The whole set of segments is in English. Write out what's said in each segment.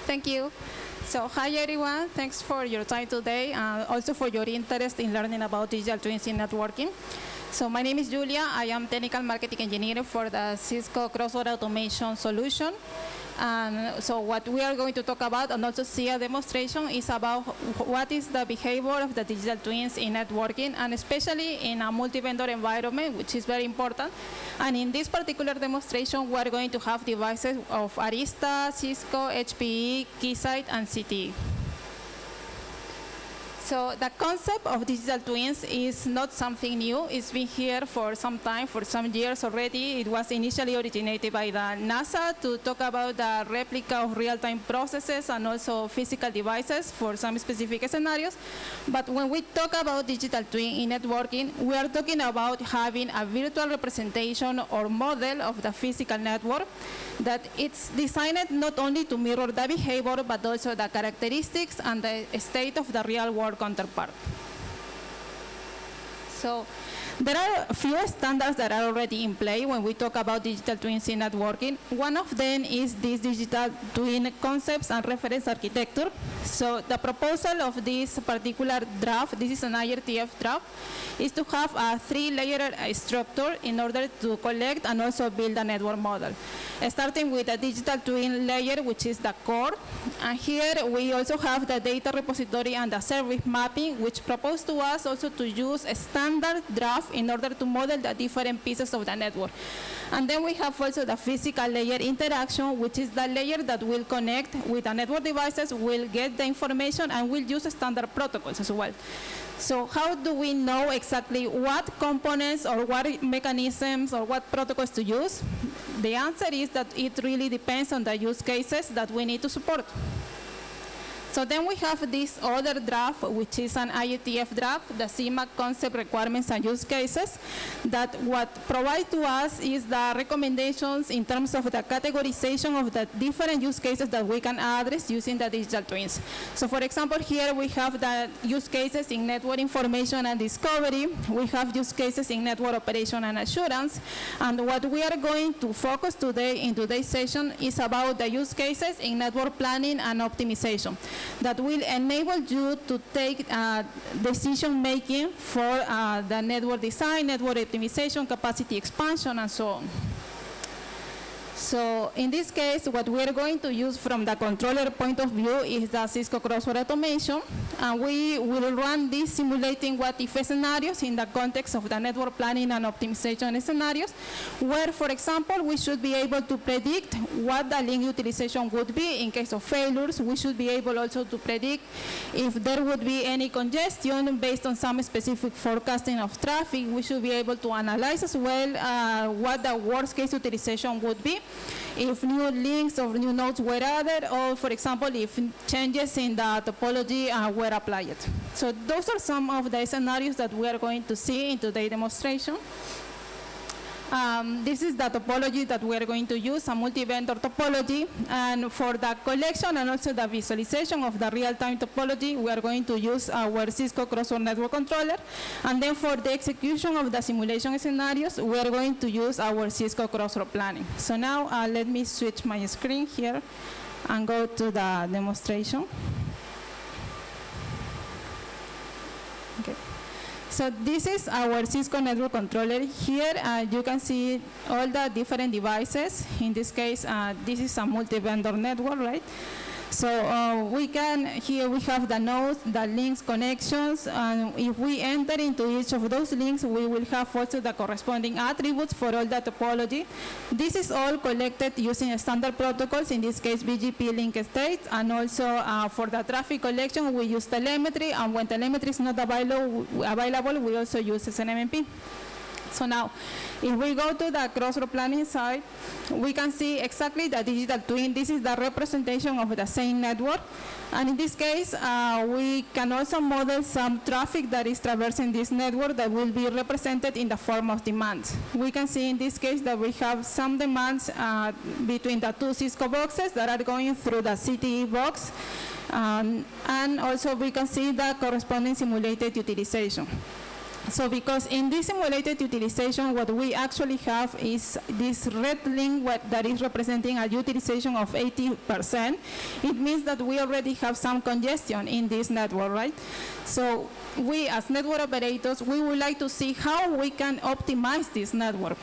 Thank you. So, hi everyone. Thanks for your time today, and also for your interest in learning about digital twins in networking. So, my name is Julia. I am technical marketing engineer for the Cisco cross-border automation solution. And so what we are going to talk about and also see a demonstration is about what is the behavior of the digital twins in networking, and especially in a multi-vendor environment, which is very important. And in this particular demonstration, we are going to have devices of Arista, Cisco, HPE, Keysight, and CTE. So the concept of digital twins is not something new. It's been here for some time, for some years already. It was initially originated by the NASA to talk about the replica of real-time processes and also physical devices for some specific scenarios. But when we talk about digital twin in networking, we are talking about having a virtual representation or model of the physical network that it's designed not only to mirror the behavior, but also the characteristics and the state of the real world counterpart. So there are a few standards that are already in play when we talk about digital twins in networking. One of them is this digital twin concepts and reference architecture. So the proposal of this particular draft, this is an IRTF draft, is to have a 3-layer structure in order to collect and also build a network model. Starting with a digital twin layer, which is the core. And here we also have the data repository and the service mapping, which propose to us also to use a standard draft in order to model the different pieces of the network. And then we have also the physical layer interaction, which is the layer that will connect with the network devices, will get the information, and will use standard protocols as well. So how do we know exactly what components or what mechanisms or what protocols to use? The answer is that it really depends on the use cases that we need to support. So then we have this other draft, which is an IETF draft, the CMAC concept requirements and use cases, that what provides to us is the recommendations in terms of the categorization of the different use cases that we can address using the digital twins. So for example, here we have the use cases in network information and discovery. We have use cases in network operation and assurance. And what we are going to focus today in today's session is about the use cases in network planning and optimization that will enable you to take decision-making for the network design, network optimization, capacity expansion, and so on. So in this case, what we're going to use from the controller point of view is the Cisco cross-border automation, and we will run this simulating what-if scenarios in the context of the network planning and optimization scenarios, where, for example, we should be able to predict what the link utilization would be in case of failures. We should be able also to predict if there would be any congestion based on some specific forecasting of traffic. We should be able to analyze as well what the worst-case utilization would be if new links or new nodes were added, or, for example, if changes in the topology were applied. So those are some of the scenarios that we are going to see in today's demonstration. This is the topology that we are going to use, a multi-vendor topology. And for the collection and also the visualization of the real-time topology, we are going to use our Cisco cross-border network controller. And then for the execution of the simulation scenarios, we are going to use our Cisco cross-border planning. So now let me switch my screen here and go to the demonstration. Okay. So this is our Cisco network controller. Here you can see all the different devices. In this case, this is a multi-vendor network, right? So here we have the nodes, the links, connections, and if we enter into each of those links, we will have also the corresponding attributes for all the topology. This is all collected using standard protocols, in this case BGP link states, and also for the traffic collection, we use telemetry, and when telemetry is not available, we also use SNMP. So now, if we go to the cross-border planning side, we can see exactly the digital twin. This is the representation of the same network. And in this case, we can also model some traffic that is traversing this network that will be represented in the form of demands. We can see in this case that we have some demands between the two Cisco boxes that are going through the CTE box. And also we can see the corresponding simulated utilization. So because in this simulated utilization, what we actually have is this red link that is representing a utilization of 80%. It means that we already have some congestion in this network, right? So we as network operators, we would like to see how we can optimize this network.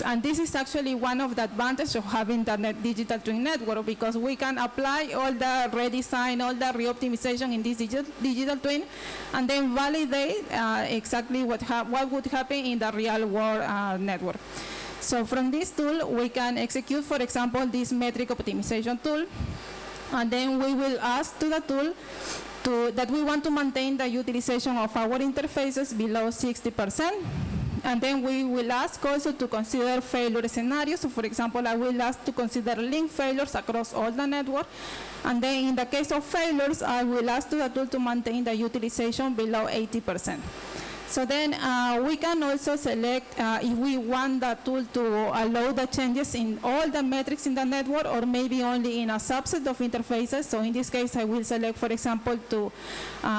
And this is actually one of the advantages of having the digital twin network, because we can apply all the redesign, all the reoptimization in this digital twin, and then validate exactly what would happen in the real world network. So from this tool, we can execute, for example, this metric optimization tool, and then we will ask to the tool that we want to maintain the utilization of our interfaces below 60%. And then we will ask also to consider failure scenarios. So for example, I will ask to consider link failures across all the network. And then in the case of failures, I will ask to the tool to maintain the utilization below 80%. So then we can also select if we want the tool to allow the changes in all the metrics in the network, or maybe only in a subset of interfaces. So in this case, I will select, for example, to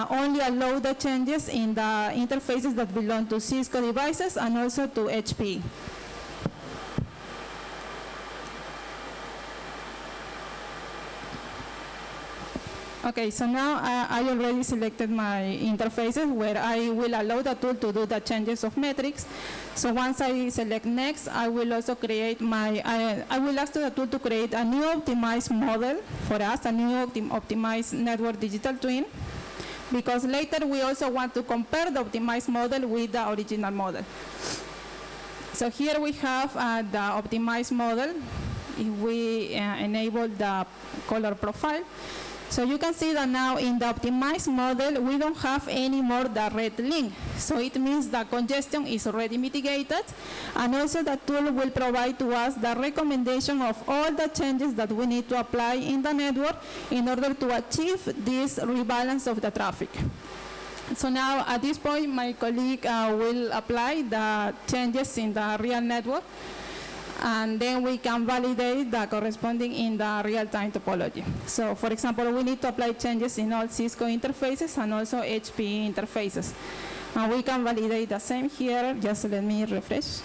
only allow the changes in the interfaces that belong to Cisco devices and also to HP. Okay, so now I already selected my interfaces where I will allow the tool to do the changes of metrics. So once I select next, I will also create I will ask the tool to create a new optimized model for us, a new optimized network digital twin, because later we also want to compare the optimized model with the original model. So here we have the optimized model. If we enable the color profile, so you can see that now in the optimized model, we don't have any more the red link. So it means the congestion is already mitigated. And also the tool will provide to us the recommendation of all the changes that we need to apply in the network in order to achieve this rebalance of the traffic. So now at this point, my colleague will apply the changes in the real network, and then we can validate the corresponding in the real-time topology. So for example, we need to apply changes in all Cisco interfaces and also HP interfaces. And we can validate the same here. Just let me refresh.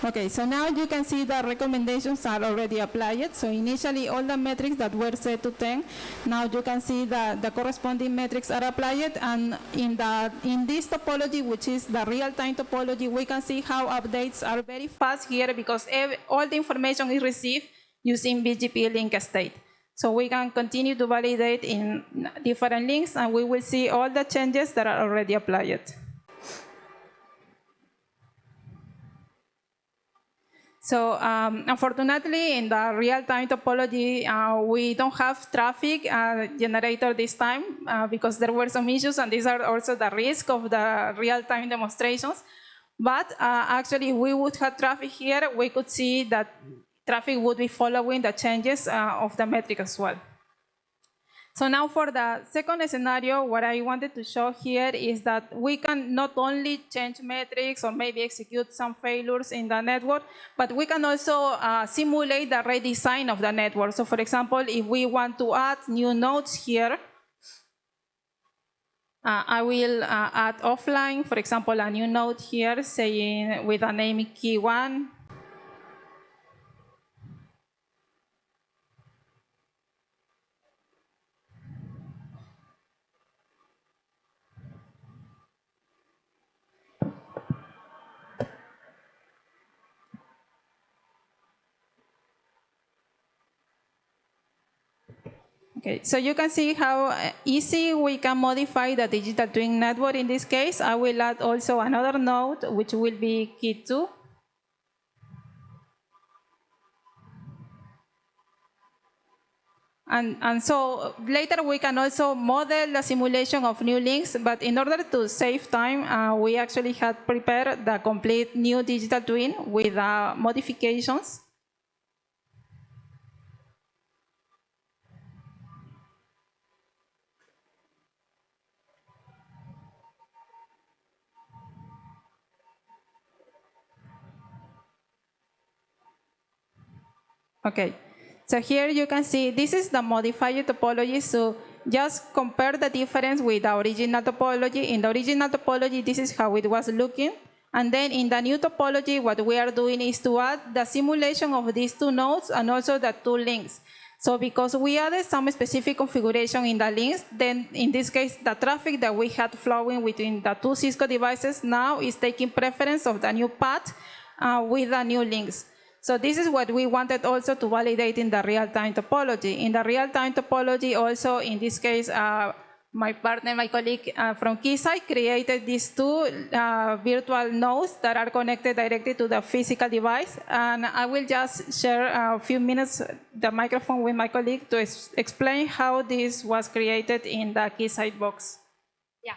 Okay, so now you can see the recommendations are already applied. So initially all the metrics that were set to 10, now you can see that the corresponding metrics are applied, and in this topology, which is the real-time topology, we can see how updates are very fast here because all the information is received using BGP link state. So we can continue to validate in different links, and we will see all the changes that are already applied. So unfortunately, in the real-time topology, we don't have traffic generator this time because there were some issues, and these are also the risk of the real-time demonstrations. But actually, if we would have traffic here, we could see that traffic would be following the changes of the metric as well. So now for the second scenario, what I wanted to show here is that we can not only change metrics or maybe execute some failures in the network, but we can also simulate the redesign of the network. So for example, if we want to add new nodes here, I will add offline, for example, a new node here saying with a name key 1. Okay, so you can see how easy we can modify the digital twin network in this case. I will add also another node, which will be key 2. And so later we can also model the simulation of new links, but in order to save time, we actually had prepared the complete new digital twin with modifications. Okay, so here you can see this is the modified topology. So just compare the difference with the original topology. In the original topology, this is how it was looking. And then in the new topology, what we are doing is to add the simulation of these two nodes and also the two links. So because we added some specific configuration in the links, then in this case, the traffic that we had flowing between the two Cisco devices now is taking preference of the new path with the new links. So this is what we wanted also to validate in the real-time topology. In the real-time topology also, in this case, my partner, my colleague from Keysight created these two virtual nodes that are connected directly to the physical device. And I will just share a few minutes the microphone with my colleague to explain how this was created in the Keysight box. Yeah.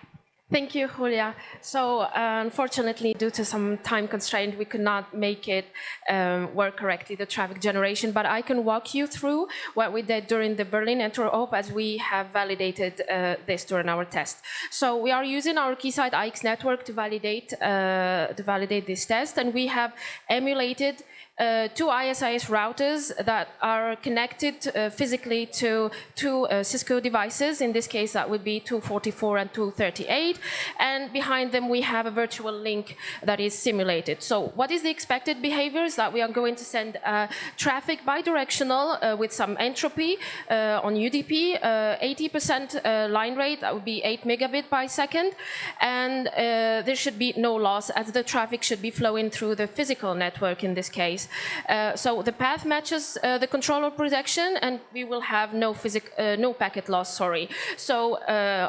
Thank you, Julia. So unfortunately, due to some time constraint, we could not make it work correctly, the traffic generation, but I can walk you through what we did during the Berlin Interop as we have validated this during our test. So we are using our Keysight IX network to validate this test, and we have emulated two ISIS routers that are connected physically to two Cisco devices. In this case, that would be 244 and 238. And behind them, we have a virtual link that is simulated. So what is the expected behavior? Is that we are going to send traffic bidirectional with some entropy on UDP, 80% line rate, that would be 8 megabit by second. And there should be no loss, as the traffic should be flowing through the physical network in this case. So the path matches the controller projection, and we will have no packet loss, sorry. So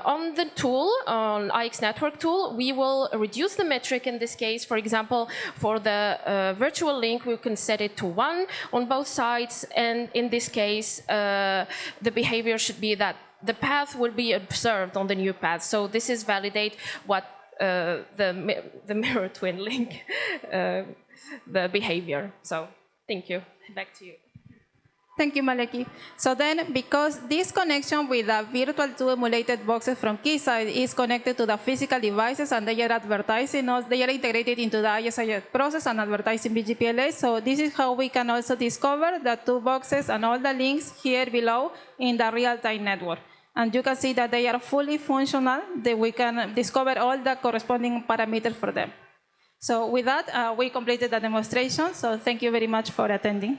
on the tool, on IX network tool, we will reduce the metric in this case. For example, for the virtual link, we can set it to 1 on both sides, and in this case, the behavior should be that the path will be observed on the new path. So this is validate what the mirror twin link the behavior. So thank you. Back to you. Thank you, Maleki. So then, because this connection with the virtual two emulated boxes from Keysight is connected to the physical devices, and they are advertising us, they are integrated into the ISIS process and advertising BGPLA. So this is how we can also discover the two boxes and all the links here below in the real-time network. And you can see that they are fully functional, that we can discover all the corresponding parameters for them. So with that, we completed the demonstration. So thank you very much for attending.